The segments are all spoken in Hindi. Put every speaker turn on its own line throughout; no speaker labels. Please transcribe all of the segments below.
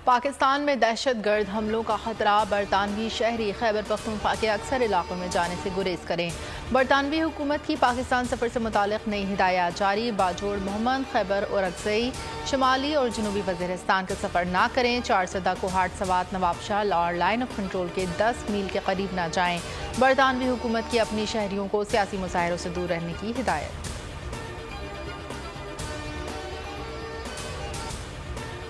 पाकिस्तान में दहशत गर्द हमलों का खतरा, बरतानवी शहरी खैबर पख्तूनख्वा के अक्सर इलाकों में जाने से गुरेज करें। बरतानवी हुकूमत की पाकिस्तान सफ़र से मुतालिक नई हिदायत जारी। बाजोड़ मोहम्मद खैबर और अक्सई शुमाली और जनूबी वज़ीरिस्तान का सफ़र ना करें। 4 सदा कोहाट सवात नवाबशाह और लाइन ऑफ कंट्रोल के 10 मील के करीब ना जाएं। बरतानवी हुकूमत की अपनी शहरियों को सियासी मुजाहिरों से दूर रहने की हिदायत।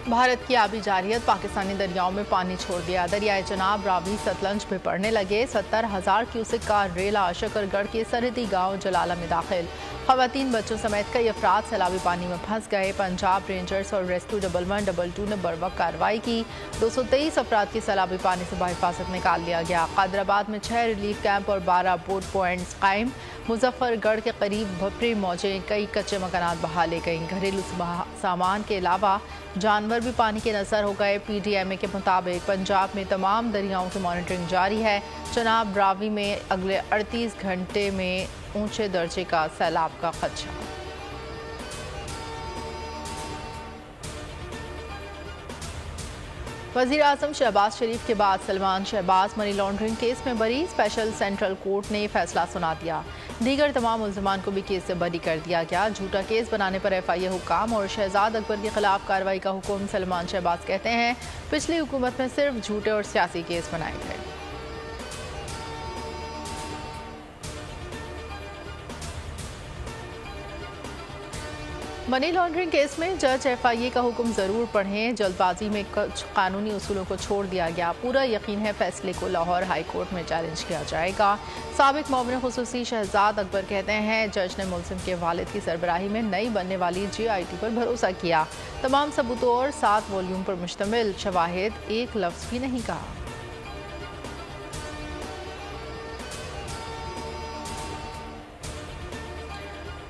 भारत की आबी जारियत पाकिस्तानी दरियाओं में पानी छोड़ दिया। दरियाए जनाब, रावी, सतलंज में पड़ने लगे। 70,000 क्यूसिक का रेला शकरगढ़ के सरहदी गांव जलाला में दाखिल। खवातीन, बच्चों समेत कई अफराद सैलाबी पानी में फंस गए। पंजाब रेंजर्स और रेस्क्यू 112 ने बर्वक्त कार्रवाई की। 223 अफराद की सैलाबी पानी से बाहिफाजत निकाल लिया गया। कादराबाद में 6 रिलीफ कैंप और 12 बोट पॉइंट्स कायम। मुजफ्फरगढ़ के करीब भपरी मौजें, कई कच्चे मकानात बहा ले गईं। घरेलू सामान के अलावा जानवर भी पानी के नजर हो गए। PDMA के मुताबिक पंजाब में तमाम दरियाओं की मॉनिटरिंग जारी है। चनाब रावी में अगले 38 घंटे में ऊंचे दर्जे का सैलाब का खदशा। वज़ीर आज़म शहबाज शरीफ के बाद Salman Shahbaz money laundering case में बरी। स्पेशल सेंट्रल कोर्ट ने फैसला सुना दिया। दीगर तमाम मुल्ज़िमान को भी केस से बरी कर दिया गया। झूठा केस बनाने पर FIA हुक्म और शहजाद अकबर के खिलाफ कार्रवाई का हुक्म। सलमान शहबाज कहते हैं पिछली हुकूमत में सिर्फ झूठे और सियासी केस बनाए गए। मनी लॉन्ड्रिंग केस में जज FIA का हुक्म ज़रूर पढ़ें। जल्दबाजी में कुछ कानूनी उसूलों को छोड़ दिया गया। पूरा यकीन है फैसले को लाहौर हाई कोर्ट में चैलेंज किया जाएगा। साबिक मुआविन खुसूसी शहजाद अकबर कहते हैं जज ने मुल्ज़िम के वालिद की सरबराही में नई बनने वाली GIT पर भरोसा किया। तमाम सबूतों और 7 वॉल्यूम पर मुश्तमिल शवाहिद, एक लफ्ज़ भी नहीं कहा।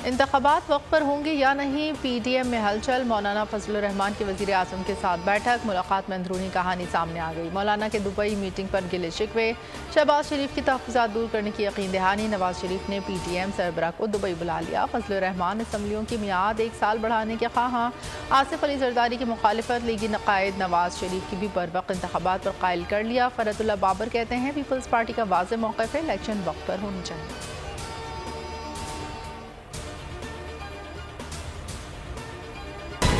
इंतखाबात वक्त पर होंगे या नहीं, PDM में हलचल। मौलाना फजलुर रहमान की वज़ीर आज़म के साथ बैठक। मुलाकात में अंदरूनी कहानी सामने आ गई। मौलाना के दुबई मीटिंग पर गिले शिकवे। शहबाज शरीफ की तहफ़्फ़ुज़ात दूर करने की यकीन दहानी। नवाज शरीफ ने PDM सरबराह को दुबई बुला लिया। फजलुर रहमान असम्बलियों की मियाद 1 साल बढ़ाने के ख्वाहां। आसिफ अली जरदारी की मुखालिफत। लीगी नकायद नवाज शरीफ की भी बरवक्त इंतखाबात पर कायल कर लिया। फरतुल्लाह बाबर कहते हैं पीपल्स पार्टी का वाज़ेह मौक़िफ़ है, इलेक्शन वक्त पर होनी चाहिए।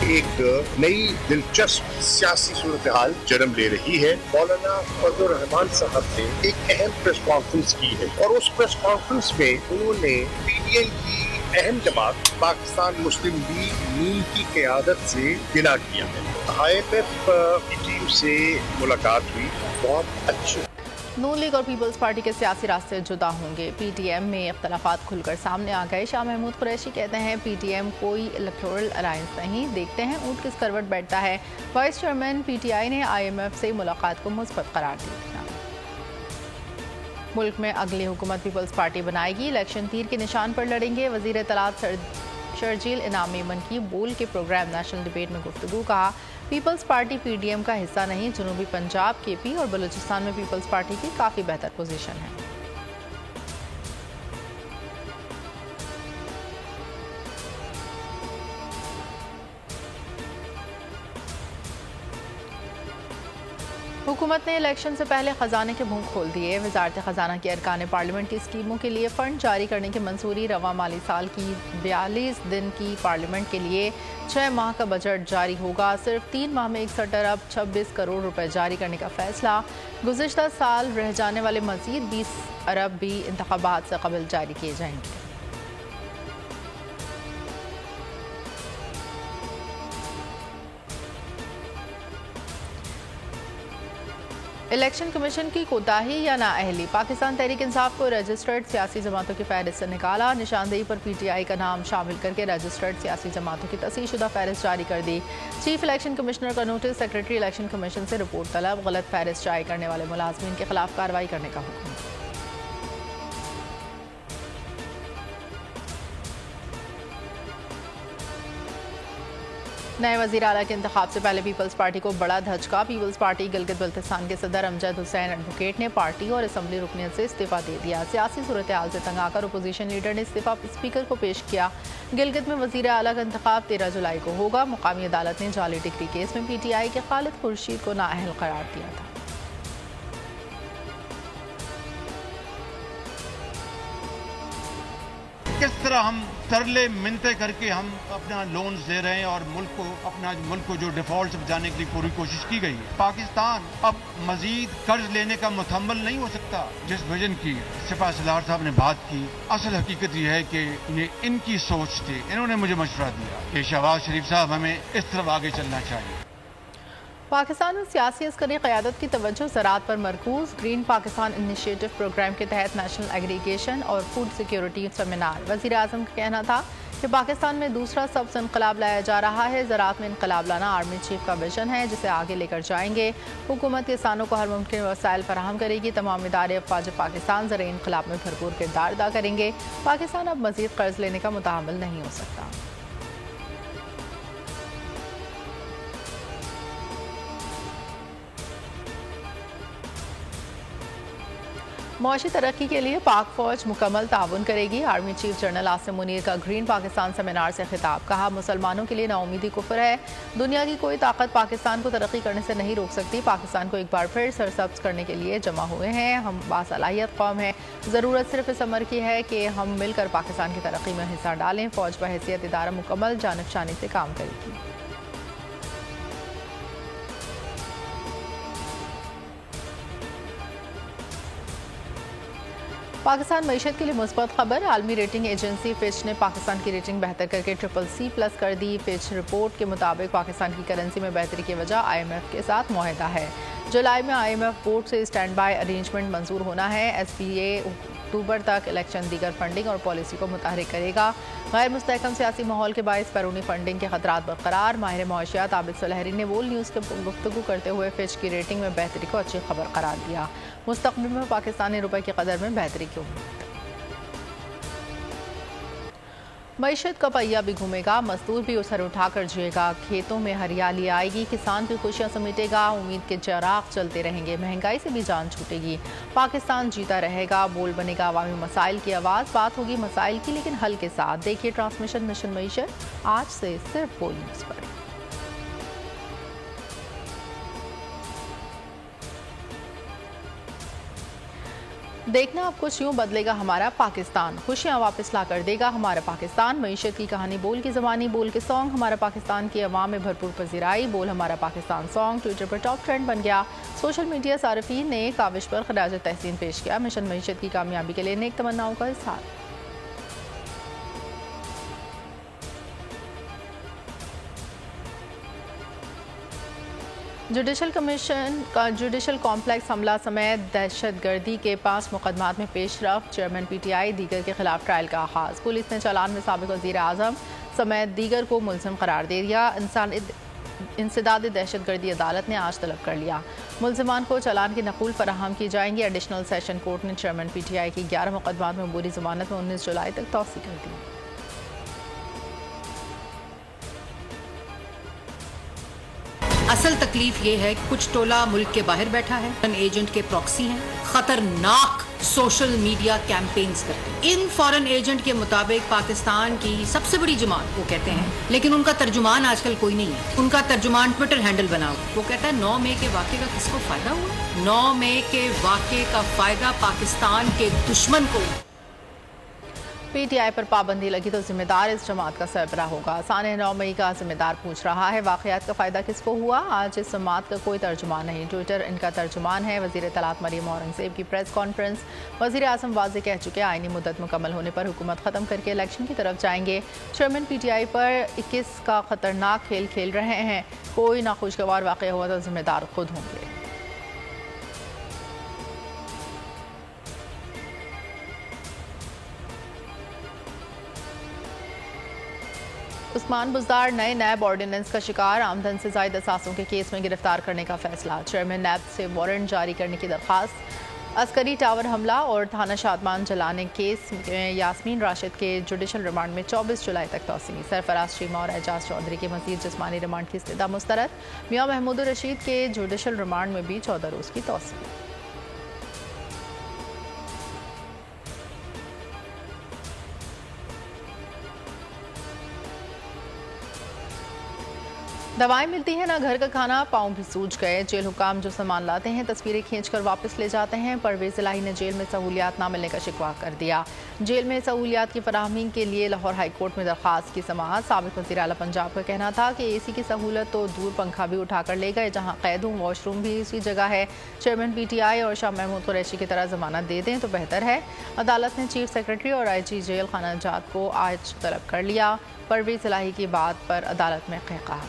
एक नई दिलचस्प सियासी सूरत हाल जन्म ले रही है। मौलाना फजलुर रहमान साहब ने एक अहम प्रेस कॉन्फ्रेंस की है और उस प्रेस कॉन्फ्रेंस में उन्होंने PDM की अहम जमात पाकिस्तान मुस्लिम लीग की क़यादत से गिला किया है। IMF की टीम से मुलाकात हुई, बहुत अच्छी।
नून लीग और पीपल्स पार्टी के सियासी रास्ते जुदा होंगे। PDM में इख्तलाफात खुलकर सामने आ गए। शाह महमूद कुरैशी कहते हैं PDM कोई इलेक्टोरल अलायंस नहीं, देखते हैं ऊंट किस करवट बैठता है। वाइस चेयरमैन PTI ने IMF से मुलाकात को मुस्बत करार दिया। मुल्क में अगली हुकूमत पीपल्स पार्टी बनाएगी। इलेक्शन तीर के निशान पर लड़ेंगे। वज़ीर इत्तलात शर्जील इनाम मेमन की बोल के प्रोग्राम नेशनल डिबेट में गुफ्तगू। कहा पीपल्स पार्टी PDM का हिस्सा नहीं। जनूबी पंजाब, KP और बलूचिस्तान में पीपल्स पार्टी की काफ़ी बेहतर पोजीशन है। हुकूमत ने इलेक्शन से पहले खजाने के मुंह खोल दिए। वजारत खजाना के अरकान पार्लियामेंट की स्कीमों के लिए फंड जारी करने की मंजूरी। रवा माली साल की 42 दिन की पार्लियामेंट के लिए 6 माह का बजट जारी होगा। सिर्फ 3 माह में 61 अरब 26 करोड़ रुपए जारी करने का फैसला। गुज़िश्ता साल रह जाने वाले मजीद 20 अरब भी इंतखाबात से कबल जारी किए जाएंगे। इलेक्शन कमीशन की कोताही या नाअहली। पाकिस्तान तहरीक इंसाफ को रजिस्टर्ड सियासी जमातों की फहरिस्त से निकाला। निशानदेही पर PTI का नाम शामिल करके रजिस्टर्ड सियासी जमातों की तसीहशुदा फहरिस्त जारी कर दी। चीफ इलेक्शन कमिश्नर का नोटिस। सेक्रेटरी इलेक्शन कमीशन से रिपोर्ट तलब। गलत फहरिस्त जारी करने वाले मुलाजमीन के खिलाफ कार्रवाई करने का हुक्म। नए वज़ीर आला के इंतखाब से पहले पीपल्स पार्टी को बड़ा धचका। पीपल्स पार्टी गिलगित बल्तिस्तान के सदर अमजद हुसैन एडवोकेट ने पार्टी और असम्बली रुकनियत से इस्तीफा दे दिया। सियासी सूरत हाल से तंग आकर अपोजिशन लीडर ने इस्तीफा स्पीकर को पेश किया। गिलगित में वज़ीर आला का इंतखाब 13 जुलाई को होगा। मुकामी अदालत ने जाली डिग्री केस में PTI के खालिद खुर्शीद को नाअहल करार दिया था।
किस तरह हम तरले मिन्नतें करके हम अपना लोन्स दे रहे हैं और मुल्क को जो डिफॉल्ट से बचाने के लिए पूरी कोशिश की गई है। पाकिस्तान अब मजीद कर्ज लेने का मुतहम्मल नहीं हो सकता। जिस विजन की सिपा सलार साहब ने बात की, असल हकीकत यह है कि ये इनकी सोच थी। इन्होंने मुझे मशवरा दिया कि शहबाज शरीफ साहब हमें इस तरफ आगे चलना चाहिए।
पाकिस्तान में सियासी अस्करी क़यादत की तवज्जो ज़राअत पर मरकूज़। ग्रीन पाकिस्तान इनिशिएटिव प्रोग्राम के तहत नेशनल एग्रीगेशन और फूड सिक्योरिटी सेमिनार। वज़ीर आज़म का कहना था कि पाकिस्तान में दूसरा सब्ज़ इनकलाब लाया जा रहा है। ज़राअत में इनकलाब लाना आर्मी चीफ का विजन है, जिसे आगे लेकर जाएंगे। हुकूमत किसानों को हर मुमकिन वसाइल फराहम करेगी। तमाम इदारे अफ़वाज पाकिस्तान ज़राई इनकलाब में भरपूर किरदार अदा करेंगे। पाकिस्तान अब मज़ीद कर्ज लेने का मुतहम्मिल नहीं हो सकता। मुआशी तरक्की के लिए पाक फौज मुकम्मल ताउन करेगी। Army chief general Asim Munir का ग्रीन पाकिस्तान सेमिनार से खिताब। कहा, मुसलमानों के लिए नाउमीदी कुफ्र है। दुनिया की कोई ताकत पाकिस्तान को तरक्की करने से नहीं रोक सकती। पाकिस्तान को एक बार फिर सरसब्ज करने के लिए जमा हुए हैं। हम बासलाहियत कौम है। ज़रूरत सिर्फ इस अमर की है कि हम मिलकर पाकिस्तान की तरक्की में हिस्सा डालें। फौज बहैसियत इदारा मुकम्मल जानबशानी से काम करेगी। पाकिस्तान मईशत के लिए मुस्बत खबर। आलमी रेटिंग एजेंसी फिच ने पाकिस्तान की रेटिंग बेहतर करके CCC+ कर दी। फिच रिपोर्ट के मुताबिक पाकिस्तान की करेंसी में बेहतरी की वजह IMF के साथ मुआहदा है। जुलाई में IMF बोर्ड से स्टैंड बाय अरेंजमेंट मंजूर होना है। SBA अक्टूबर तक इलेक्शन, दीगर फंडिंग और पॉलिसी को मुतहरिक करेगा। गैर मुस्तहकम सियासी माहौल के बायस बैरूनी फंडिंग के खतरात बरकरार। माहिर मुआशियात आबिद सुलहरी ने वोल न्यूज़ के गुफ्तगू करते हुए फिच की रेटिंग में बेहतरी को अच्छी खबर करार दिया। मुस्तक़बिल में पाकिस्तानी रुपए की कदर में बेहतरी की उम्मीद। मईशत का पहिया भी घूमेगा, मजदूर भी उसर उठाकर जिएगा। खेतों में हरियाली आएगी, किसान की खुशियां समेटेगा। उम्मीद के चिराग चलते रहेंगे, महंगाई से भी जान छूटेगी। पाकिस्तान जीता रहेगा, बोल बनेगा अवामी मसाइल की आवाज़। बात होगी मसाइल की, लेकिन हल के साथ। देखिए ट्रांसमिशन मिशन मईशत आज से सिर्फ बोल न्यूज़ पर। देखना अब कुछ यूँ बदलेगा हमारा पाकिस्तान। खुशियाँ वापस ला कर देगा हमारा पाकिस्तान। मईशत की कहानी बोल की ज़बानी, बोल के सॉन्ग। हमारा पाकिस्तान की अवाम में भरपूर पजीराई। बोल हमारा पाकिस्तान सॉन्ग ट्विटर पर टॉप ट्रेंड बन गया। सोशल मीडिया सार्फिन ने काविश पर खराज तहसीन पेश किया। मिशन मईशत की कामयाबी के लिए नेक तमन्नाओं का इज़हार। जुडिशल कॉम्प्लेक्स हमला समेत दहशतगर्दी के 5 मुकदमात में पेशरफ। चेयरमैन PTI दीगर के खिलाफ ट्रायल का आगाज। पुलिस ने चालान में साबिक वज़ीर आज़म समेत दीगर को मुलज़िम करार दे दिया। इंसदाद दहशतगर्दी अदालत ने आज तलब कर लिया। मुलज़िमान को चालान की नकूल फराहम की जाएंगी। एडिशनल सेशन कोर्ट ने चेयरमैन PTI की 11 मुकदमात में अबूरी ज़मानत में 19 जुलाई तक तौसी कर दी।
असल तकलीफ ये है कि कुछ टोला मुल्क के बाहर बैठा है, एजेंट के प्रॉक्सी हैं, खतरनाक सोशल मीडिया कैंपेन्स करते हैं। इन फॉरेन एजेंट के मुताबिक पाकिस्तान की सबसे बड़ी जमात वो कहते हैं, लेकिन उनका तर्जुमान आजकल कोई नहीं है। उनका तर्जुमान ट्विटर हैंडल बना हुआ। वो कहता है 9 मई के वाक़े का किसको फायदा हुआ? 9 मई के वाक़े का फायदा पाकिस्तान के दुश्मन को।
PTI पर पाबंदी लगी तो जिम्मेदार इस जमात का सरबरा होगा। साने 9 मई का जिम्मेदार पूछ रहा है, वाक़यात का फ़ायदा किसको हुआ? आज इस जमात का कोई तर्जुमान नहीं, ट्विटर इनका तर्जुमान है। वज़ीर इत्तलात मरियम औरंगज़ेब की प्रेस कॉन्फ्रेंस। वज़ीर आज़म वाज़े कह चुके आइनी मुद्दत मुकम्मल होने पर हुकूमत ख़त्म करके इलेक्शन की तरफ जाएंगे। चेयरमैन PTI पर 21 का ख़तरनाक खेल खेल रहे हैं। कोई नाखुशगवार वाक़या हुआ तो जिम्मेदार खुद होंगे। उस्मान बुज़दार नए नैब ऑर्डिनेंस का शिकार। आमदन से ज़ायद असासों के केस में गिरफ्तार करने का फैसला। चेयरमैन नैब से वारंट जारी करने की दरख्वास्त। अस्करी टावर हमला और थाना शादमान जलाने केस में यास्मीन राशिद के जुडिशल रिमांड में 24 जुलाई तक तौसीनी। सरफराज चीमा और एजाज चौधरी के मजीद जिस्मानी रिमांड की इस्तदा मुस्तरद। मियां महमूद रशीद के जुडिशल रिमांड में भी 14 रोज़ की तौसीनी। दवाएं मिलती हैं ना घर का खाना, पाँव भी सूज गए। जेल हुकाम जो सामान लाते हैं तस्वीरें खींचकर वापस ले जाते हैं। परवेज इलाही ने जेल में सहूलियात ना मिलने का शिकवा कर दिया। जेल में सहूलियात की फराहमी के लिए लाहौर हाई कोर्ट में दरख्वास्त की समाअत। साबिक वज़ीर आला पंजाब का कहना था कि एसी की सहूलत तो दूर, पंखा भी उठाकर ले गए। जहाँ कैद हूँ वॉशरूम भी इसी जगह है। चेयरमैन PTI और शाह महमूद कुरैशी की तरह जमानत दे दें तो बेहतर है। अदालत ने चीफ सेक्रेटरी और IG जेल खाना जात को आज तलब कर लिया। परवेज इलाही की बात पर अदालत में कहा।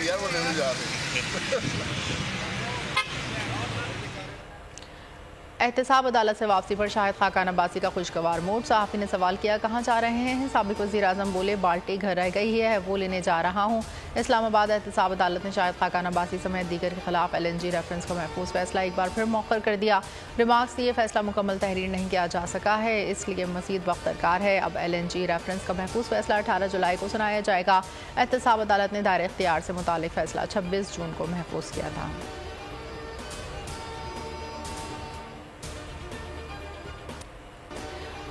यार वो लेने जा रहे
एहतसाब अदालत से वापसी पर शाहिद खाकान अब्बासी का खुशगवार मूड। सहाफ़ी ने सवाल किया कहाँ जा रहे हैं। साबिक वज़ीर आज़म बोले बाल्टी घर रह गई है वो लेने जा रहा हूँ। इस्लामाबाद एहतसाब अदालत ने शाहिद खाकान अब्बासी समेत दीगर के खिलाफ LNG रेफरेंस का महफूज फैसला एक बार फिर मौखर कर दिया। रिमार्क्स ये फैसला मुकम्मल तहरीर नहीं किया जा सका है, इसलिए मज़ीद वक्त दरकार है। अब LNG रेफरेंस का महफूज फैसला 18 जुलाई को सुनाया जाएगा। एहतसाब अदालत ने दायरे इख्तियार से मुतालिक फैसला 26 जून को महफूज किया था।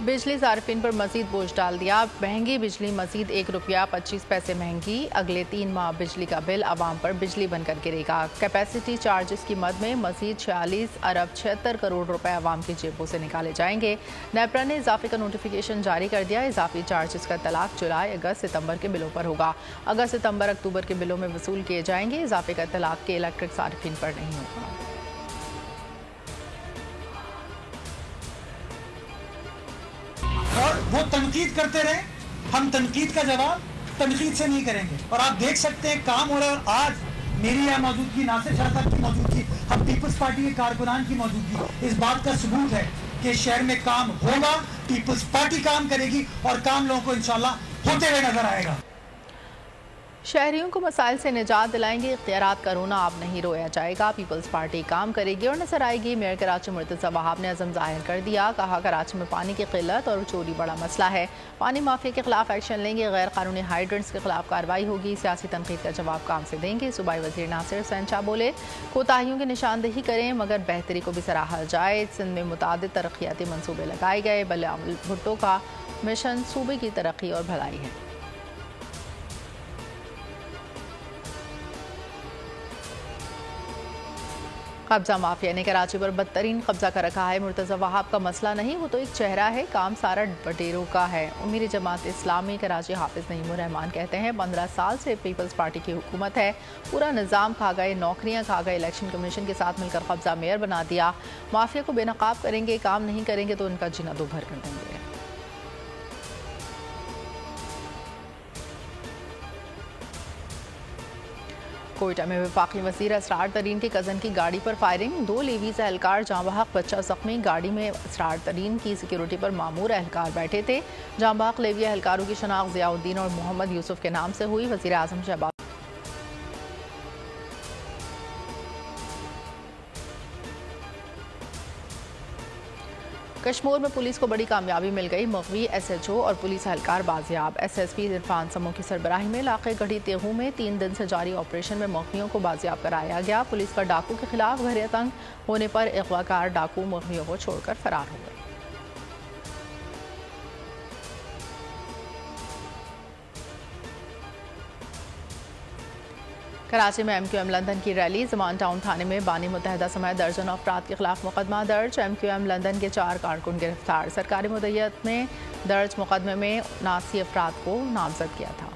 बिजली सार्फिन पर मजीद बोझ डाल दिया। महंगी बिजली मजीद ₹1.25 महंगी। अगले 3 माह बिजली का बिल आवाम पर बिजली बनकर गिरेगा। कैपेसिटी चार्जेस की मद में मजीद 46 अरब 76 करोड़ रुपए आवाम की जेबों से निकाले जाएंगे। नेपरा ने इजाफे का नोटिफिकेशन जारी कर दिया। इजाफी चार्जेस का तलाक जुलाई, अगस्त, सितंबर के बिलों पर होगा। अगस्त, सितंबर, अक्टूबर के बिलों में वसूल किए जाएंगे। इजाफे का तलाक के इलेक्ट्रिक सार्फिन पर नहीं होगा।
और वो तनकीद करते रहे, हम तनकीद का जवाब तनकीद से नहीं करेंगे। और आप देख सकते हैं काम हो रहा है। और आज मेरी यहाँ मौजूदगी, नासिर शाह साहब की मौजूदगी, हम पीपल्स पार्टी के कारकुनान की मौजूदगी इस बात का सबूत है कि शहर में काम होगा, पीपल्स पार्टी काम करेगी और काम लोगों को इंशाल्लाह होते हुए नजर आएगा।
शहरियों को मसाइल से निजात दिलाएंगे। इख्तियारात का रोना अब नहीं रोया जाएगा। पीपल्स पार्टी काम करेगी और नजर आएगी। मेयर कराची मुर्तज़ा वहाब ने अज़म जाहिर कर दिया। कहा कराची में पानी की किल्लत और चोरी बड़ा मसला है। पानी माफिया के खिलाफ एक्शन लेंगे। गैर कानूनी हाइड्रेंट्स के खिलाफ कार्रवाई होगी। सियासी तनकीद का जवाब काम से देंगे। सूबाई वज़ीर नासिर हुसैन शाह बोले कोताहियों की निशानदेही करें मगर बेहतरी को भी सराहा जाए। सिंध में मुतादिद तरक्याती मनसूबे लगाए गए। बिलावल भुट्टो का मिशन सूबे की तरक्की और भलाई है। कब्जा माफिया ने कराची पर बदतरीन कब्जा कर रखा है। मुर्तज़ा वहाब का मसला नहीं, वो तो एक चेहरा है। काम सारा बटेरों का है। उमीर जमात इस्लामी कराची हाफिज नईमुर रहमान कहते हैं 15 साल से पीपल्स पार्टी की हुकूमत है। पूरा निज़ाम खा गए, नौकरियां खा गए। इलेक्शन कमीशन के साथ मिलकर कब्जा मेयर बना दिया। माफिया को बेनकाब करेंगे, काम नहीं करेंगे तो उनका जीना दोभर कर देंगे। कोयटा में वफाकी वज़ीर असरार तरीन के कज़न की गाड़ी पर फायरिंग। 2 लेवीज़ एहलकार जांबहक, बच्चा जख्मी। गाड़ी में असरार तरीन की सिक्योरिटी पर मामूर एहलकार बैठे थे। जांबहक लेवी एहलकारों की शनाख्त ज़ियाउद्दीन और मोहम्मद यूसुफ के नाम से हुई। वज़ीर आज़म शहबाज कश्मीर में पुलिस को बड़ी कामयाबी मिल गई। मगवी SHO और पुलिस एहलकार बाजियाब। SSP इरफान समो की सरबराही में इलाके गढ़ी तेगू में 3 दिन से जारी ऑपरेशन में मगवियों को बाजियाब कराया गया। पुलिस का डाकू के खिलाफ घर तंग होने पर अगवाकार डाकू मगवियों को छोड़कर फरार हो गए। कराची में MQM लंदन की रैली। ज़मान टाउन थाने में बानी मुत्तहिदा समेत दर्जन अफराद के खिलाफ मुकदमा दर्ज। MQM लंदन के 4 कारकुन गिरफ्तार। सरकारी मुद्दत में दर्ज मुकदमे में 79 अफराद को नामजद किया था।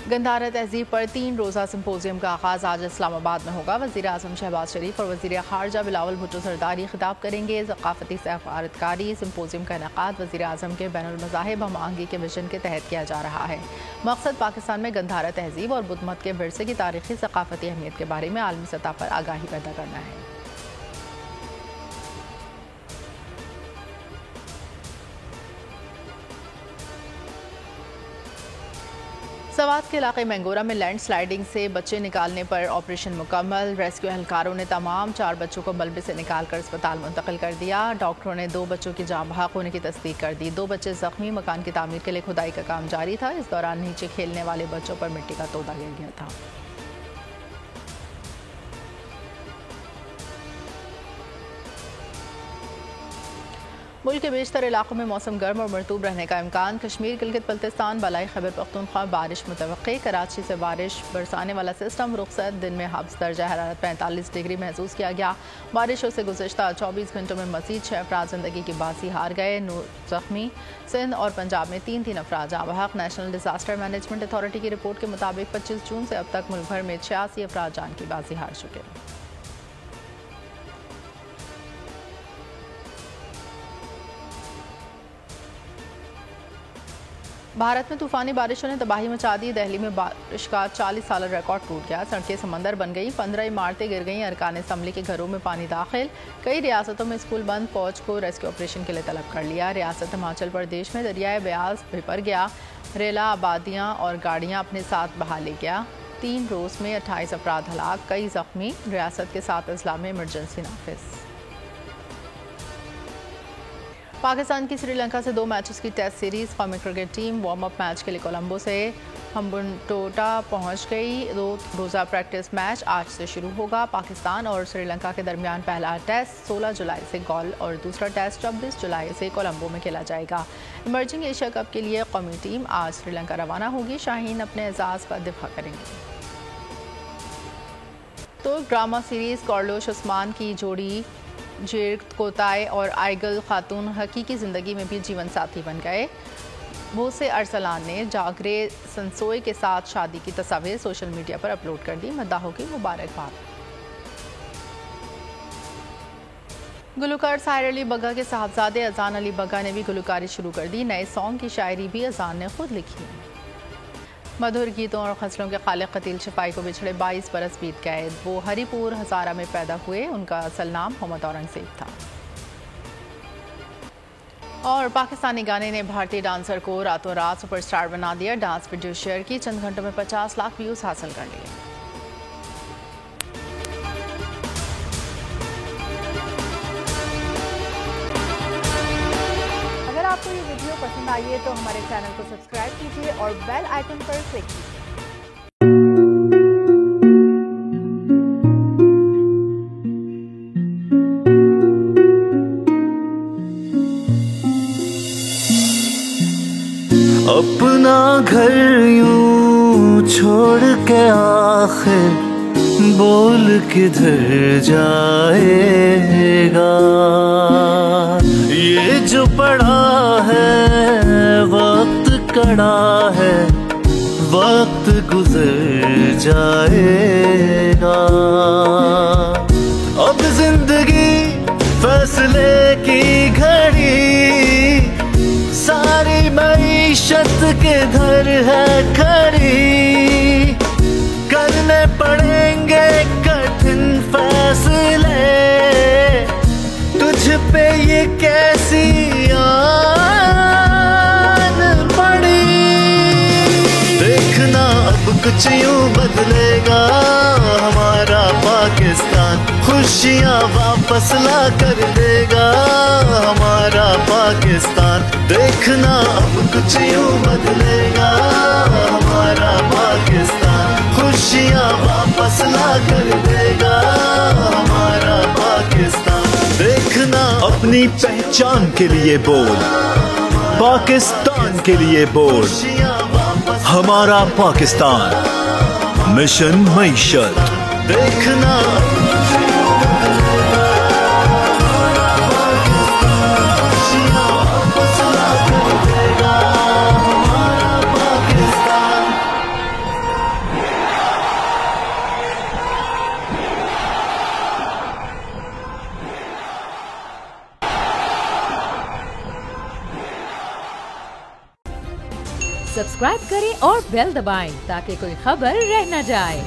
गंधारा तहजीब पर 3 रोज़ा सिम्पोजियम का आगाज़ आज इस्लामाबाद में होगा। वज़ीर आज़म शहबाज शरीफ और वज़ीर ख़ारजा बिलावल भुट्टो सरदारी खिताब करेंगे। ज़क़ाफ़ती सफ़ारतकारी सिम्पोजियम का इनेक़ाद वज़ीर आज़म के बैनुल मज़ाहिब हम आहंगी के मिशन के तहत किया जा रहा है। मकसद पाकिस्तान में गंधारा तहजीब और बुद्ध मत के विरसे की तारीख़ी सक़ाफ़ती अहमियत के बारे में आलमी सतह पर आगाही पैदा करना है। सवात के इलाके मैंगोरा में लैंड स्लाइडिंग से बच्चे निकालने पर ऑपरेशन मुकम्मल। रेस्क्यू एहलकारों ने तमाम 4 बच्चों को मलबे से निकालकर अस्पताल मुंतकिल कर दिया। डॉक्टरों ने 2 बच्चों की जान बहक होने की तस्दीक कर दी। 2 बच्चे जख्मी। मकान की तामीर के लिए खुदाई का काम जारी था। इस दौरान नीचे खेलने वाले बच्चों पर मिट्टी का तोदा गिर गया था। मुल्क के बेशतर इलाकों में मौसम गर्म और मरतूब रहने का इम्कान। कश्मीर, गिलगित बल्तिस्तान, बलाई खैबर पख्तूनख्वा बारिश मुतवक्की। कराची से बारिश बरसाने वाला सिस्टम रुखसत। दिन में हब्स दर्जा हरारत 45 डिग्री महसूस किया गया। बारिशों से गुज़श्ता 24 घंटों में मज़ीद 6 अफराद ज़िंदगी की बाजी हार गए, 9 ज़ख्मी। सिंध और पंजाब में 3 अफराद जाँ बहक। नेशनल डिज़ास्टर मैनेजमेंट अथॉरिटी की रिपोर्ट के मुताबिक 25 जून से अब तक मुल्क भर में 86 अफराद जान की बाजी हार चुके। भारत में तूफानी बारिशों ने तबाही मचा दी। दिल्ली में बारिश का 40 साल रिकॉर्ड टूट गया। सड़कें समंदर बन गई। 15 इमारतें गिर गईं। अरकान असम्बली के घरों में पानी दाखिल। कई रियासतों में स्कूल बंद। फौज को रेस्क्यू ऑपरेशन के लिए तलब कर लिया। रियासत हिमाचल प्रदेश में दरियाए ब्यास बिपर गया। रेला, आबादियाँ और गाड़ियाँ अपने साथ बहा ले गया। 3 रोज़ में 28 अफराद हलाक, कई जख्मी। रियासत के 7 अजला में इमरजेंसी नाफिज। पाकिस्तान की श्रीलंका से 2 मैचेस की टेस्ट सीरीज़। कौमी cricket team warm up match के लिए कोलंबो से हम्बनटोटा पहुंच गई। 2 रोज़ा प्रैक्टिस मैच आज से शुरू होगा। पाकिस्तान और श्रीलंका के दरमियान पहला टेस्ट 16 जुलाई से गौल और दूसरा टेस्ट 26 जुलाई से कोलंबो में खेला जाएगा। इमर्जिंग एशिया कप के लिए कौमी टीम आज श्रीलंका रवाना होगी। शाहीन अपने एजाज़ का दिफा करेंगे। तो ड्रामा सीरीज़ कार्लोश उस्मान की जोड़ी जेर कोताय और आइगल खातून हकीकी ज़िंदगी में भी जीवन साथी बन गए। मोसे अरसलान ने जागरे संसोई के साथ शादी की तस्वीर सोशल मीडिया पर अपलोड कर दी। मद्दाहों की मुबारकबाद। गुलकार साहिर अली बग्गा के साहबजादे अजान अली बग्गा ने भी गुलकारी शुरू कर दी। नए सॉन्ग की शायरी भी अजान ने खुद लिखी। मधुर गीतों और गज़लों के खालिक कतील शफाई को बिछड़े 22 बरस बीत गए। वो हरिपुर हज़ारा में पैदा हुए। उनका असल नाम मोहम्मद औरंगज़ेब था। और पाकिस्तानी गाने ने भारतीय डांसर को रातों रात सुपरस्टार बना दिया। डांस वीडियो शेयर की, चंद घंटों में 50 लाख व्यूज़ हासिल कर लिए। अगर आपको ये वीडियो पसंद आई है तो हमारे चैनल को सब्सक्राइब कीजिए और बेल आइकन पर क्लिक कीजिए।
अपना घर यूं छोड़ के आखिर बोल किधर जाएगा। ये जो पड़ा है वक्त कड़ा है, वक्त गुजर जाएगा। अब जिंदगी फैसले की घड़ी, सारी मईशत किधर है खड़ी। करने पड़ेंगे कठिन फैसले, तुझ पे ये कैसी आन पड़ी। देखना अब कुछ यूं बदलेगा हमारा पाकिस्तान। खुशियाँ वापस ला कर देगा हमारा पाकिस्तान। देखना अब कुछ यूं बदलेगा हमारा पाकिस्तान। खुशियाँ वापस ला कर देगा हमारा पाकिस्तान। देखना अपनी पहचान के लिए बोल, पाकिस्तान के लिए बोल। हमारा पाकिस्तान, मिशन मईशत। देखना
सब्सक्राइब करें और बेल दबाएं ताकि कोई खबर रह न जाए।